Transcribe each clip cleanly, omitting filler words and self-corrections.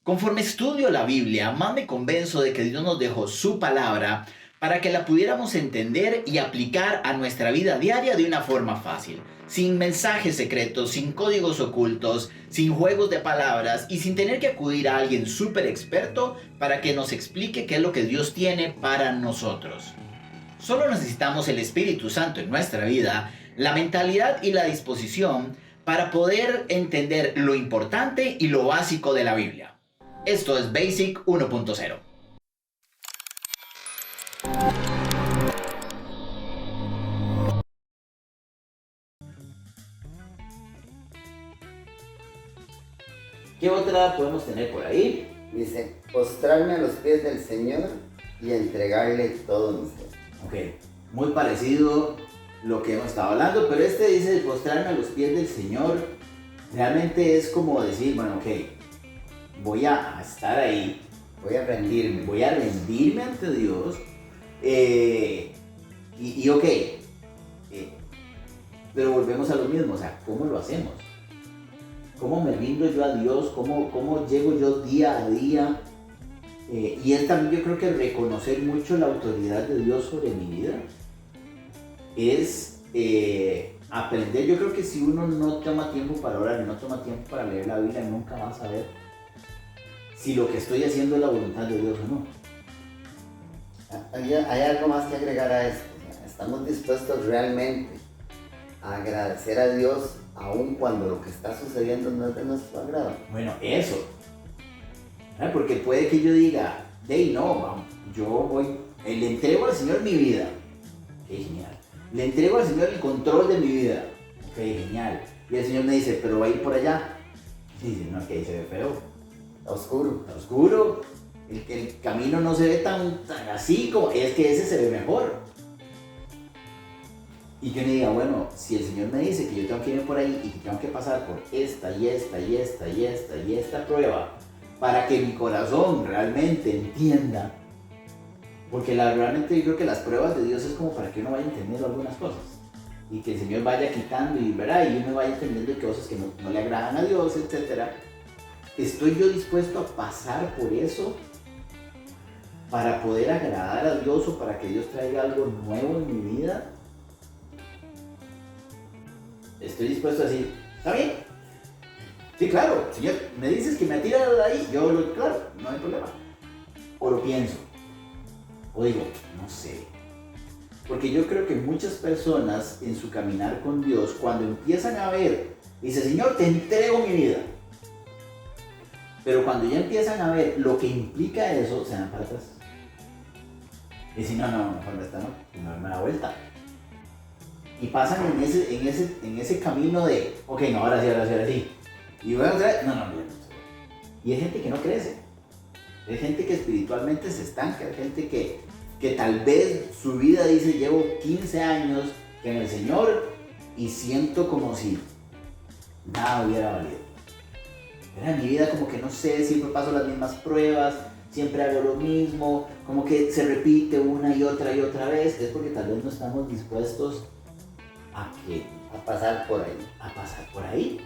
Conforme estudio la Biblia, más me convenzo de que Dios nos dejó su palabra para que la pudiéramos entender y aplicar a nuestra vida diaria de una forma fácil, sin mensajes secretos, sin códigos ocultos, sin juegos de palabras y sin tener que acudir a alguien súper experto para que nos explique qué es lo que Dios tiene para nosotros. Solo necesitamos el Espíritu Santo en nuestra vida, la mentalidad y la disposición para poder entender lo importante y lo básico de la Biblia. Esto es Basic 1.0. ¿Qué otra podemos tener por ahí? Dice, postrarme a los pies del Señor y entregarle todo mi ser. Ok, muy parecido lo que hemos estado hablando, pero este dice de postrarme a los pies del Señor. Realmente es como decir, bueno, ok, voy a estar ahí, Voy a rendirme. voy a rendirme ante Dios. Ok, pero volvemos a lo mismo, o sea, ¿cómo lo hacemos? ¿Cómo me rindo yo a Dios? ¿Cómo llego yo día a día? Y es también yo creo que reconocer mucho la autoridad de Dios sobre mi vida. Es aprender, yo creo que si uno no toma tiempo para orar y no toma tiempo para leer la Biblia, nunca va a saber si lo que estoy haciendo es la voluntad de Dios o no. Hay algo más que agregar a esto. O sea, estamos dispuestos realmente a agradecer a Dios aun cuando lo que está sucediendo no es de nuestro agrado. Bueno, eso. Porque puede que yo diga, no, vamos, yo voy, le entrego al Señor mi vida. Ok, genial. Le entrego al Señor el control de mi vida. Ok, genial. Y el Señor me dice, pero va a ir por allá. Y dice, no, que ahí se ve feo. Está oscuro. Está oscuro. El camino no se ve tan así como, es que ese se ve mejor. Y que me diga, bueno, si el Señor me dice que yo tengo que ir por ahí y que tengo que pasar por esta y esta y esta y esta y esta prueba para que mi corazón realmente entienda, porque realmente yo creo que las pruebas de Dios es como para que uno vaya entendiendo algunas cosas y que el Señor vaya quitando y verá y uno vaya entendiendo cosas que no le agradan a Dios, etc. ¿Estoy yo dispuesto a pasar por eso para poder agradar a Dios o para que Dios traiga algo nuevo en mi vida? Estoy dispuesto a decir, ¿está bien? Sí, claro, Señor, me dices que me tira de ahí, claro, no hay problema. O lo pienso, o digo, no sé. Porque yo creo que muchas personas en su caminar con Dios, cuando empiezan a ver, dice, Señor, te entrego mi vida. Pero cuando ya empiezan a ver lo que implica eso, se dan para atrás. Y dicen, no, mejor no me da vuelta. Y pasan en ese camino de, ok, no, ahora sí. Y luego otra vez, no. Y hay gente que no crece. Hay gente que espiritualmente se estanca. Hay gente que tal vez su vida dice, llevo 15 años en el Señor y siento como si nada hubiera valido. En mi vida como que no sé, siempre paso las mismas pruebas, siempre hago lo mismo, como que se repite una y otra vez. Es porque tal vez no estamos dispuestos a pasar por ahí.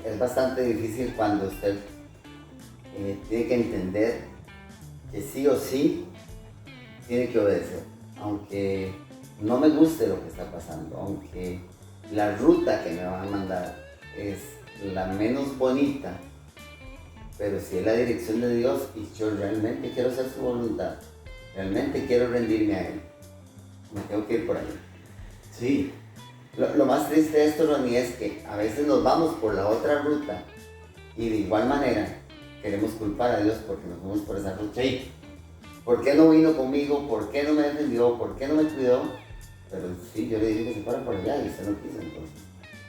Es bastante difícil cuando usted tiene que entender que sí o sí tiene que obedecer, aunque no me guste lo que está pasando, aunque la ruta que me van a mandar es la menos bonita, pero si es la dirección de Dios y yo realmente quiero hacer su voluntad, realmente quiero rendirme a Él, me tengo que ir por ahí. Sí. Lo más triste de esto, Ronnie, es que a veces nos vamos por la otra ruta y de igual manera queremos culpar a Dios porque nos fuimos por esa ruta. Sí. ¿Por qué no vino conmigo? ¿Por qué no me defendió? ¿Por qué no me cuidó? Pero sí, yo le dije que se fuera por allá y usted no quiso entonces.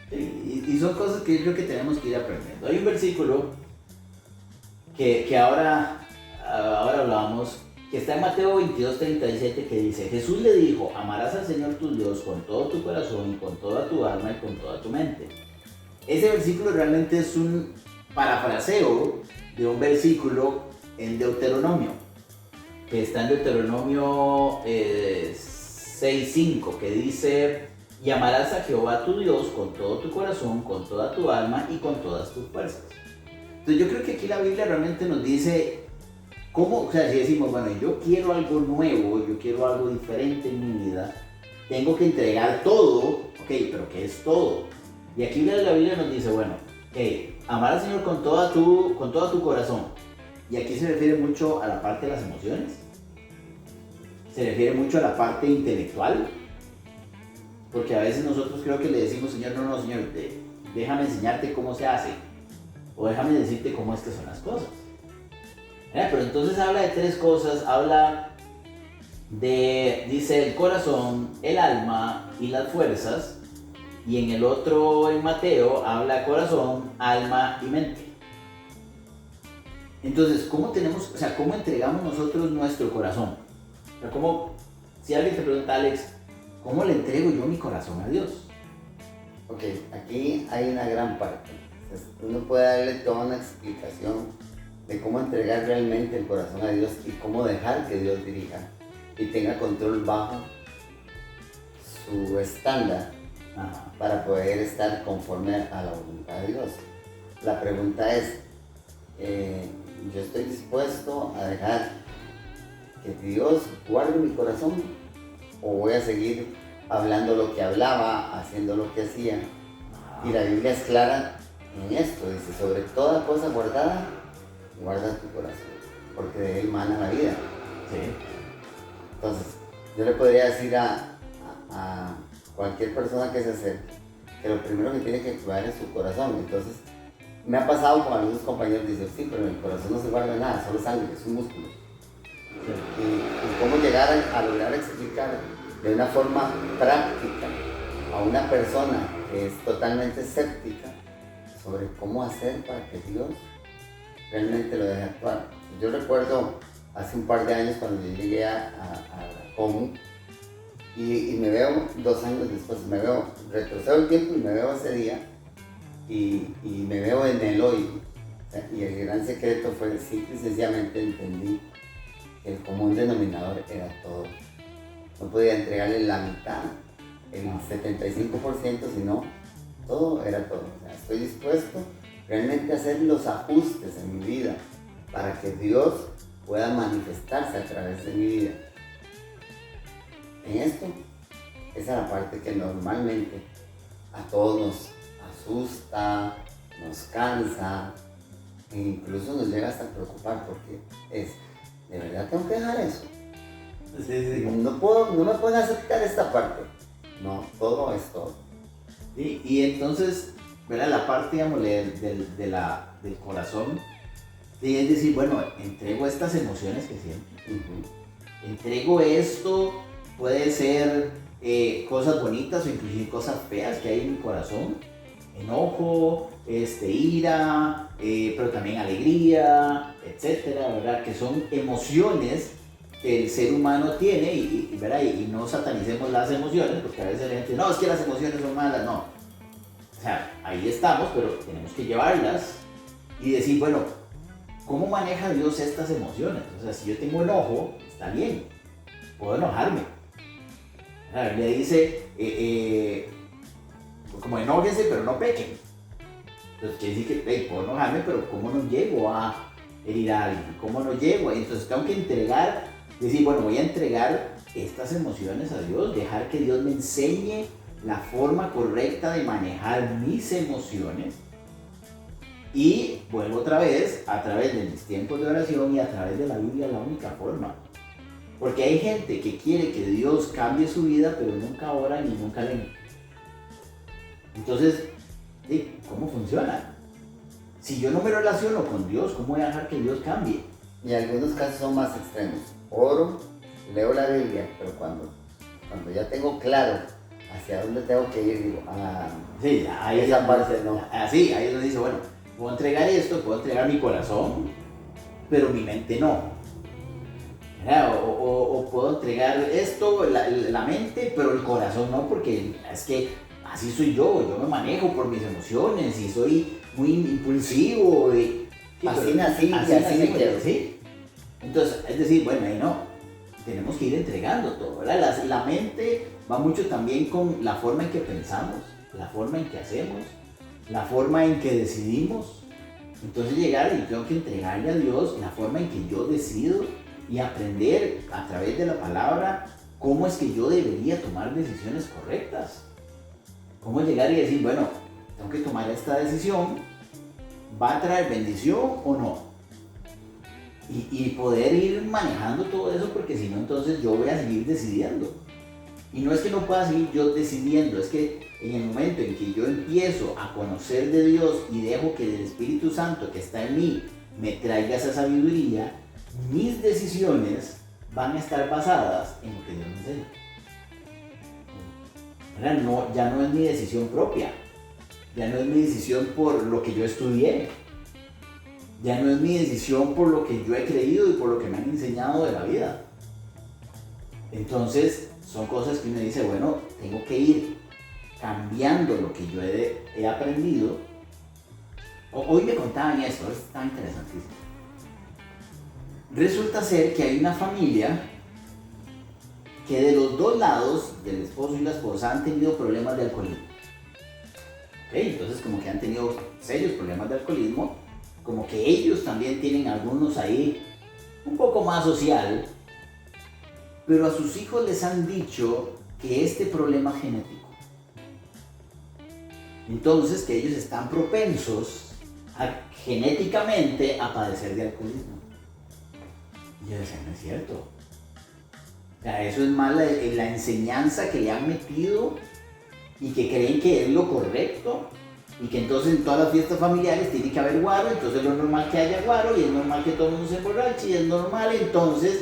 Sí, y son cosas que yo creo que tenemos que ir aprendiendo. Hay un versículo que ahora hablábamos, que está en Mateo 22:37, que dice, Jesús le dijo, amarás al Señor tu Dios con todo tu corazón y con toda tu alma y con toda tu mente. Ese versículo realmente es un parafraseo de un versículo en Deuteronomio, que está en Deuteronomio 6:5, que dice, y amarás a Jehová tu Dios con todo tu corazón, con toda tu alma y con todas tus fuerzas. Entonces yo creo que aquí la Biblia realmente nos dice cómo, o sea, si decimos, bueno, yo quiero algo nuevo, yo quiero algo diferente en mi vida, tengo que entregar todo, ok, pero ¿qué es todo? Y aquí la Biblia nos dice, bueno, amar al Señor con todo tu corazón. Y aquí se refiere mucho a la parte de las emociones, se refiere mucho a la parte intelectual, porque a veces nosotros creo que le decimos, Señor, no, Señor, déjame enseñarte cómo se hace, o déjame decirte cómo es que son las cosas. Pero entonces habla de tres cosas, dice el corazón, el alma y las fuerzas, y en el otro, en Mateo, habla corazón, alma y mente. Entonces, ¿cómo entregamos nosotros nuestro corazón? O sea, si alguien te pregunta, Alex, ¿cómo le entrego yo mi corazón a Dios? Ok, aquí hay una gran parte. Uno puede darle toda una explicación de cómo entregar realmente el corazón a Dios y cómo dejar que Dios dirija y tenga control bajo su estándar. Ajá. Para poder estar conforme a la voluntad de Dios. La pregunta es, ¿yo estoy dispuesto a dejar que Dios guarde mi corazón? ¿O voy a seguir hablando lo que hablaba, haciendo lo que hacía? Y la Biblia es clara en esto, dice, sobre toda cosa guardada, guarda tu corazón, porque de él mana la vida. Sí. Entonces, yo le podría decir a cualquier persona que se acerque que lo primero que tiene que cuidar es su corazón. Entonces, me ha pasado con algunos compañeros, dicen, sí, pero en el corazón no se guarda nada, solo sangre, es un músculo. Sí. Y cómo llegar a lograr explicar de una forma práctica a una persona que es totalmente escéptica sobre cómo hacer para que Dios realmente lo deje actuar. Yo recuerdo hace un par de años cuando yo llegué a la COMU, y me veo 2 años después, retrocedo el tiempo y me veo ese día y me veo en el hoy. O sea, y el gran secreto fue simple y sencillamente entendí que el común denominador era todo. No podía entregarle la mitad, el 75%, sino todo era todo. O sea, estoy dispuesto realmente a hacer los ajustes en mi vida para que Dios pueda manifestarse a través de mi vida. En esto, esa es la parte que normalmente a todos nos asusta, nos cansa, e incluso nos llega hasta a preocupar porque es, ¿de verdad tengo que dejar eso? Sí. No me pueden aceptar esta parte. No, todo es todo. Sí, y entonces, ¿verdad? La parte, digamos, del corazón, es decir, bueno, entrego estas emociones que siento. Entrego esto. Puede ser cosas bonitas o inclusive cosas feas que hay en mi corazón. Enojo, ira, pero también alegría, etcétera, ¿verdad? Que son emociones que el ser humano tiene ¿verdad? Y no satanicemos las emociones, porque a veces la gente dice, no, es que las emociones son malas, no. O sea, ahí estamos, pero tenemos que llevarlas y decir, bueno, ¿cómo maneja Dios estas emociones? O sea, si yo tengo enojo, está bien, puedo enojarme. La Biblia dice, como enójense, pero no pequen. Entonces quiere decir que puedo enojarme, pero ¿cómo no llego a herir a alguien? ¿Cómo no llego? Entonces tengo que decir, bueno, voy a entregar estas emociones a Dios, dejar que Dios me enseñe la forma correcta de manejar mis emociones. Y vuelvo otra vez, a través de mis tiempos de oración y a través de la Biblia, la única forma. Porque hay gente que quiere que Dios cambie su vida, pero nunca oran y nunca leen. Entonces, ¿cómo funciona? Si yo no me relaciono con Dios, ¿cómo voy a dejar que Dios cambie? Y algunos casos son más extremos. Oro, leo la Biblia, pero cuando ya tengo claro hacia dónde tengo que ir, digo, sí, ahí esa parte no. Así, ahí es donde dice, bueno, puedo entregar esto, puedo entregar mi corazón, pero mi mente no. O puedo entregar esto, la mente, pero el corazón no, porque es que así soy yo me manejo por mis emociones y soy muy impulsivo. Así nací y así me quiero. ¿Sí? Entonces, es decir, bueno, ahí no, tenemos que ir entregando todo, ¿verdad? La mente va mucho también con la forma en que pensamos, la forma en que hacemos, la forma en que decidimos. Entonces llegar y tengo que entregarle a Dios la forma en que yo decido y aprender a través de la palabra cómo es que yo debería tomar decisiones correctas. Cómo llegar y decir, bueno, tengo que tomar esta decisión, ¿va a traer bendición o no? Y poder ir manejando todo eso, porque si no, entonces yo voy a seguir decidiendo. Y no es que no pueda seguir yo decidiendo, es que en el momento en que yo empiezo a conocer de Dios y dejo que el Espíritu Santo que está en mí me traiga esa sabiduría, mis decisiones van a estar basadas en lo que Dios me enseña. No, ya no es mi decisión propia, ya no es mi decisión por lo que yo estudié, ya no es mi decisión por lo que yo he creído y por lo que me han enseñado de la vida. Entonces son cosas que uno dice, bueno, tengo que ir cambiando lo que yo he aprendido. Hoy me contaban esto, está interesantísimo. Resulta ser que hay una familia que de los dos lados, del esposo y la esposa, han tenido problemas de alcoholismo. Entonces como que han tenido serios problemas de alcoholismo, como que ellos también tienen algunos ahí un poco más social, pero a sus hijos les han dicho que este problema es genético. Entonces que ellos están propensos genéticamente a padecer de alcoholismo. Y yo decía, no es cierto. O sea, eso es más la enseñanza que le han metido y que creen que es lo correcto y que entonces en todas las fiestas familiares tiene que haber guaro, entonces es lo normal que haya guaro y es normal que todo el mundo se emborrache y es normal, entonces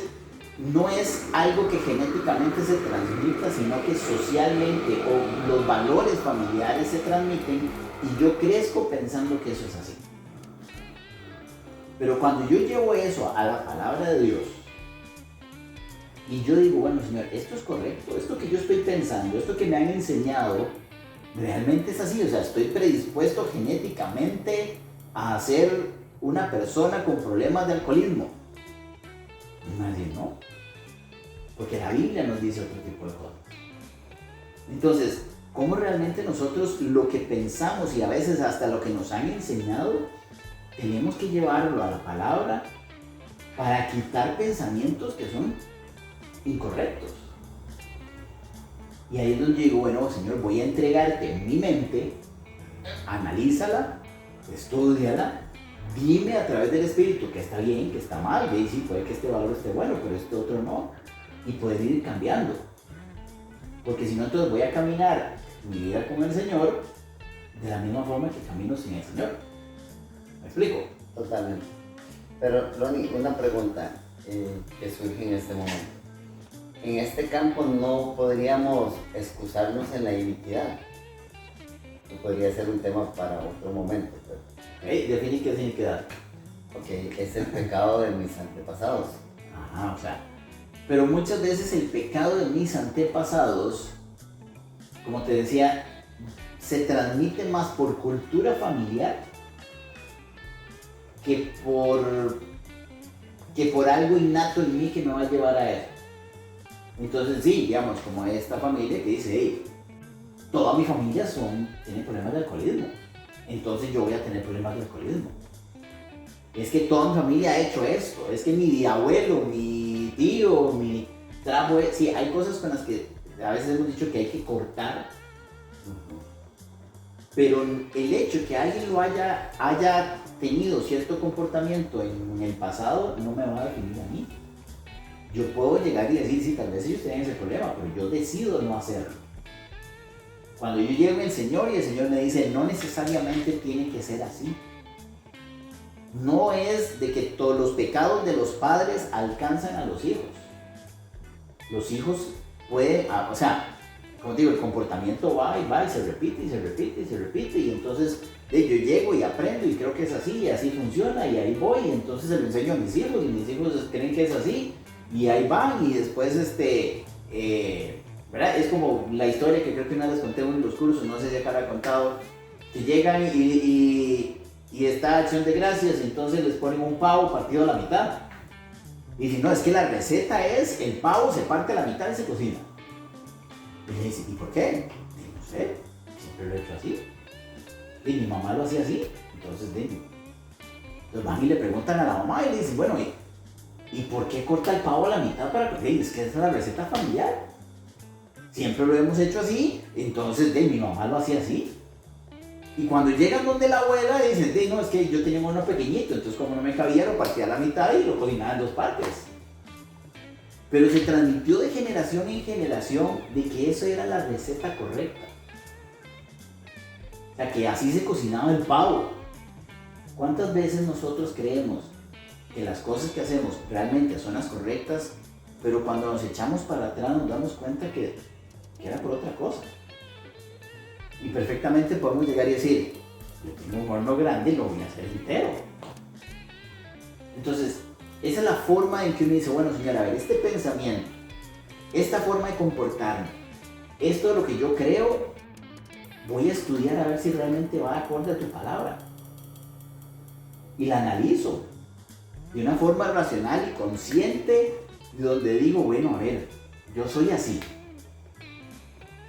no es algo que genéticamente se transmita, sino que socialmente o los valores familiares se transmiten y yo crezco pensando que eso es así. Pero cuando yo llevo eso a la palabra de Dios y yo digo, bueno, Señor, esto es correcto, esto que yo estoy pensando, esto que me han enseñado, realmente es así, o sea, estoy predispuesto genéticamente a ser una persona con problemas de alcoholismo. Y me va a decir, no, porque la Biblia nos dice otro tipo de cosas. Entonces, ¿cómo realmente nosotros lo que pensamos y a veces hasta lo que nos han enseñado, tenemos que llevarlo a la palabra para quitar pensamientos que son incorrectos? Y ahí es donde yo digo, bueno, Señor, voy a entregarte mi mente, analízala, estúdiala, dime a través del Espíritu que está bien, que está mal, y sí, puede que este valor esté bueno, pero este otro no, y poder ir cambiando. Porque si no, entonces voy a caminar mi vida con el Señor de la misma forma que camino sin el Señor. ¿Me explico? Totalmente. Pero, Ronnie, una pregunta que surge en este momento. En este campo no podríamos excusarnos en la iniquidad. Que podría ser un tema para otro momento. Pero... Define qué es iniquidad. Ok, es el pecado de mis antepasados. Ajá, o sea, pero muchas veces el pecado de mis antepasados, como te decía, se transmite más por cultura familiar que por algo innato en mí que me va a llevar a eso. Entonces sí, digamos, como esta familia que dice, hey, toda mi familia tiene problemas de alcoholismo, entonces yo voy a tener problemas de alcoholismo. Es que toda mi familia ha hecho esto, es que mi abuelo, mi tío, sí, hay cosas con las que a veces hemos dicho que hay que cortar, pero el hecho que alguien lo haya tenido cierto comportamiento en el pasado no me va a definir a mí. Yo puedo llegar y decir, sí, tal vez ellos tienen ese problema, pero yo decido no hacerlo. Cuando yo llego al Señor y el Señor me dice, no necesariamente tiene que ser así. No es de que todos los pecados de los padres alcanzan a los hijos. Los hijos pueden, o sea, como te digo, el comportamiento va y se repite y se repite y se repite y entonces yo llego y aprendo y creo que es así y así funciona y ahí voy y entonces se lo enseño a mis hijos y mis hijos creen que es así y ahí van y después ¿verdad? Es como la historia que creo que una vez conté en uno de los cursos, no sé si acá la he contado, que llegan y está Acción de Gracias y entonces les ponen un pavo partido a la mitad y dicen, no, es que la receta es el pavo se parte a la mitad y se cocina. Y le dicen, ¿y por qué? Y no sé, siempre lo he hecho así. Y mi mamá lo hacía así, entonces dime. Entonces van y le preguntan a la mamá y le dicen, bueno, ¿y por qué corta el pavo a la mitad para que es que esa es la receta familiar? Siempre lo hemos hecho así, entonces mi mamá lo hacía así. Y cuando llegan donde la abuela dicen, no, es que yo tenía uno pequeñito, entonces como no me cabía lo partía a la mitad y lo cocinaba en 2 partes. Pero se transmitió de generación en generación de que eso era la receta correcta. O sea, que así se cocinaba el pavo. ¿Cuántas veces nosotros creemos que las cosas que hacemos realmente son las correctas, pero cuando nos echamos para atrás nos damos cuenta que era por otra cosa? Y perfectamente podemos llegar y decir, yo tengo un horno grande y lo voy a hacer entero. Entonces, esa es la forma en que uno dice, bueno, señora, a ver, este pensamiento, esta forma de comportarme, esto es lo que yo creo, voy a estudiar a ver si realmente va acorde a tu palabra. Y la analizo de una forma racional y consciente, donde digo, bueno, a ver, yo soy así.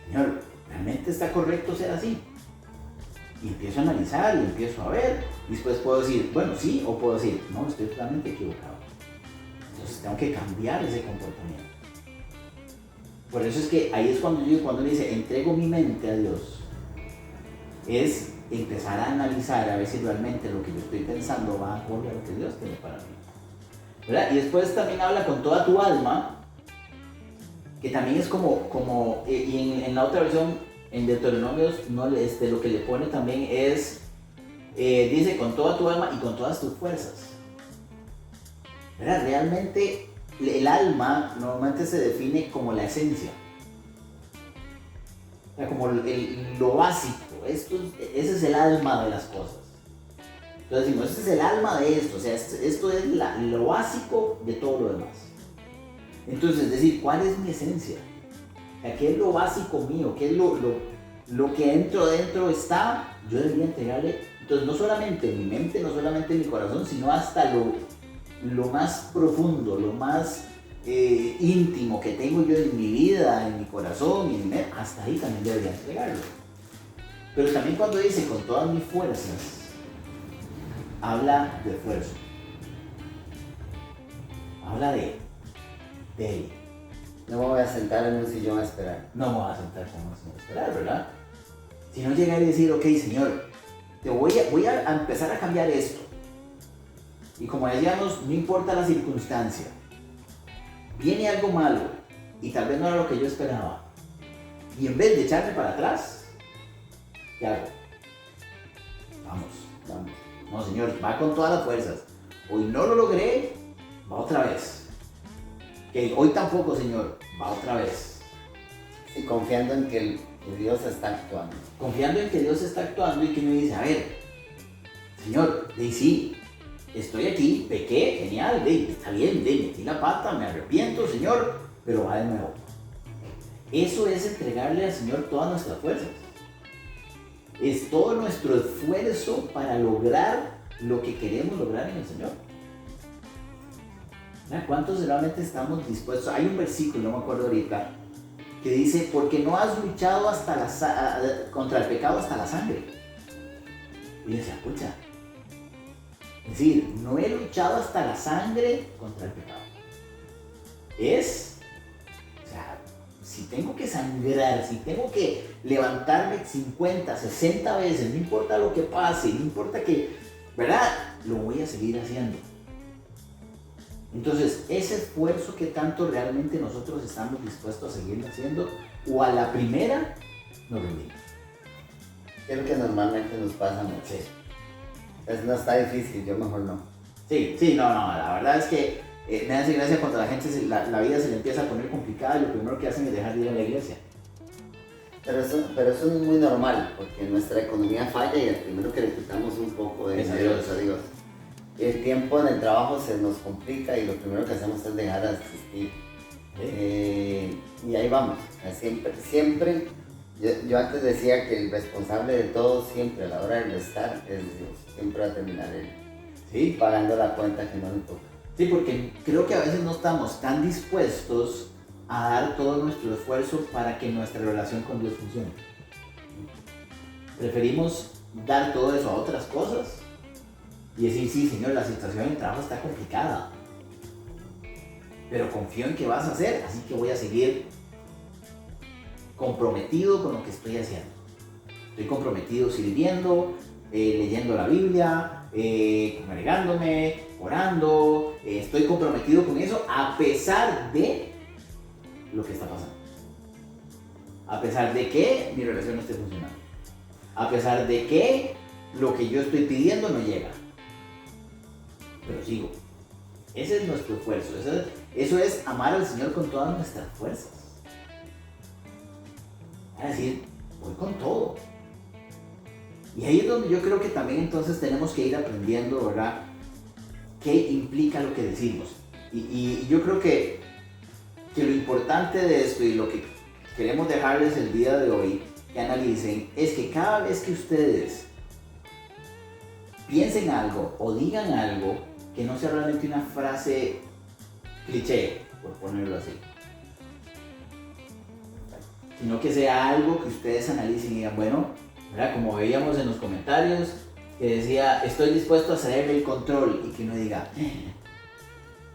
Señor, ¿realmente está correcto ser así? Y empiezo a analizar y empiezo a ver. Y después puedo decir, bueno, sí, o puedo decir, no, estoy totalmente equivocado. Entonces tengo que cambiar ese comportamiento. Por eso es que ahí es cuando le dice, entrego mi mente a Dios. Es empezar a analizar, a ver si realmente lo que yo estoy pensando va acorde a lo que Dios tiene para mí. ¿Verdad? Y después también habla con toda tu alma, que también es como y en la otra versión, en Deuteronomios, no, lo que le pone también es, dice con toda tu alma y con todas tus fuerzas. ¿Verdad? Realmente el alma normalmente se define como la esencia. O sea, como lo básico. Ese es el alma de las cosas. Entonces decimos, este es el alma de esto. O sea, esto es lo básico de todo lo demás. Entonces, decir, ¿cuál es mi esencia? O sea, ¿qué es lo básico mío? ¿Qué es lo que dentro está? Yo debería entregarle. Entonces, no solamente en mi mente, no solamente en mi corazón, sino hasta lo más profundo, lo más íntimo que tengo yo en mi vida, en mi corazón y en mi mente, hasta ahí también debería entregarlo. Pero también cuando dice con todas mis fuerzas, habla de esfuerzo. Habla de él. No me voy a sentar en un sillón a esperar. No me voy a sentar con un sillón a esperar, ¿verdad? Sino llegar y decir, ok, Señor, voy a empezar a cambiar esto. Y como decíamos, no importa la circunstancia. Viene algo malo y tal vez no era lo que yo esperaba. Y en vez de echarme para atrás, ¿qué hago? Vamos. No, Señor, va con todas las fuerzas. Hoy no lo logré, va otra vez. Que hoy tampoco, Señor, va otra vez. Sí, confiando en que Dios está actuando. Confiando en que Dios está actuando y que me dice, a ver, Señor, sí, estoy aquí, pequé, genial, está bien, metí la pata, me arrepiento, Señor, pero va de nuevo. Eso es entregarle al Señor todas nuestras fuerzas. Es todo nuestro esfuerzo para lograr lo que queremos lograr en el Señor. ¿Cuántos realmente estamos dispuestos? Hay un versículo, no me acuerdo ahorita, que dice, porque no has luchado contra el pecado hasta la sangre. Y yo decía, pucha. Es decir, no he luchado hasta la sangre contra el pecado. O sea, si tengo que sangrar, si tengo que levantarme 50, 60 veces, no importa lo que pase, no importa que, ¿verdad? Lo voy a seguir haciendo. Entonces, ese esfuerzo que tanto realmente nosotros estamos dispuestos a seguir haciendo, o a la primera, nos rendimos. Creo que normalmente nos pasa mucho. Sí. No está difícil, yo mejor no. Sí, no, la verdad es que me hace gracia cuando la gente, la vida se le empieza a poner complicada y lo primero que hacen es dejar de ir a la iglesia. Pero eso es muy normal, porque nuestra economía falla y el primero que le quitamos un poco de dinero es a Dios. El tiempo en el trabajo se nos complica y lo primero que hacemos es dejar de asistir. ¿Sí? Y ahí vamos. O sea, siempre yo antes decía que el responsable de todo siempre a la hora de restar es Dios. Siempre va a terminar él. ¿Sí? Pagando la cuenta que no le toca. Sí, porque creo que a veces no estamos tan dispuestos a dar todo nuestro esfuerzo para que nuestra relación con Dios funcione. Preferimos dar todo eso a otras cosas y decir, sí, Señor, la situación en el trabajo está complicada, pero confío en que vas a hacer, así que voy a seguir comprometido con lo que estoy haciendo. Estoy comprometido sirviendo, leyendo la Biblia, congregándome, orando, estoy comprometido con eso a pesar de lo que está pasando. A pesar de que mi relación no esté funcionando. A pesar de que lo que yo estoy pidiendo no llega. Pero sigo. Ese es nuestro esfuerzo. Eso es amar al Señor con todas nuestras fuerzas. Es decir, voy con todo. Y ahí es donde yo creo que también entonces tenemos que ir aprendiendo, ¿verdad? ¿Qué implica lo que decimos? Y yo creo que lo importante de esto y lo que queremos dejarles el día de hoy que analicen es que cada vez que ustedes piensen algo o digan algo que no sea realmente una frase cliché, por ponerlo así, sino que sea algo que ustedes analicen y digan, bueno, ¿verdad? Como veíamos en los comentarios que decía, estoy dispuesto a cederle el control, y que uno diga,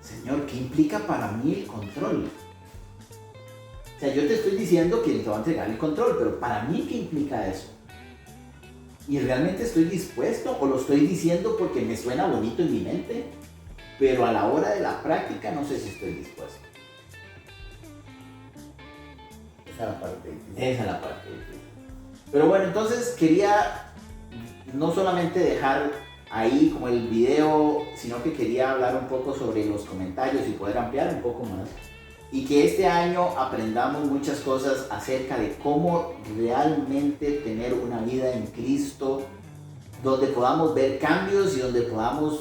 Señor, ¿qué implica para mí el control? O sea, yo te estoy diciendo que te voy a entregar el control, pero para mí, ¿qué implica eso? ¿Y realmente estoy dispuesto o lo estoy diciendo porque me suena bonito en mi mente? Pero a la hora de la práctica no sé si estoy dispuesto. Esa es la parte difícil. Esa es la parte difícil. Pero bueno, entonces quería no solamente dejar ahí como el video, sino que quería hablar un poco sobre los comentarios y poder ampliar un poco más. Y que este año aprendamos muchas cosas acerca de cómo realmente tener una vida en Cristo, donde podamos ver cambios y donde podamos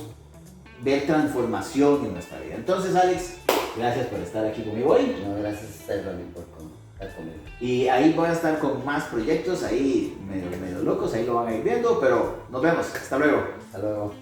ver transformación en nuestra vida. Entonces, Alex, gracias por estar aquí conmigo hoy. No, gracias a usted, Ronnie, por estar conmigo. Y ahí voy a estar con más proyectos, ahí medio locos, ahí lo van a ir viendo, pero nos vemos. Hasta luego. Hasta luego.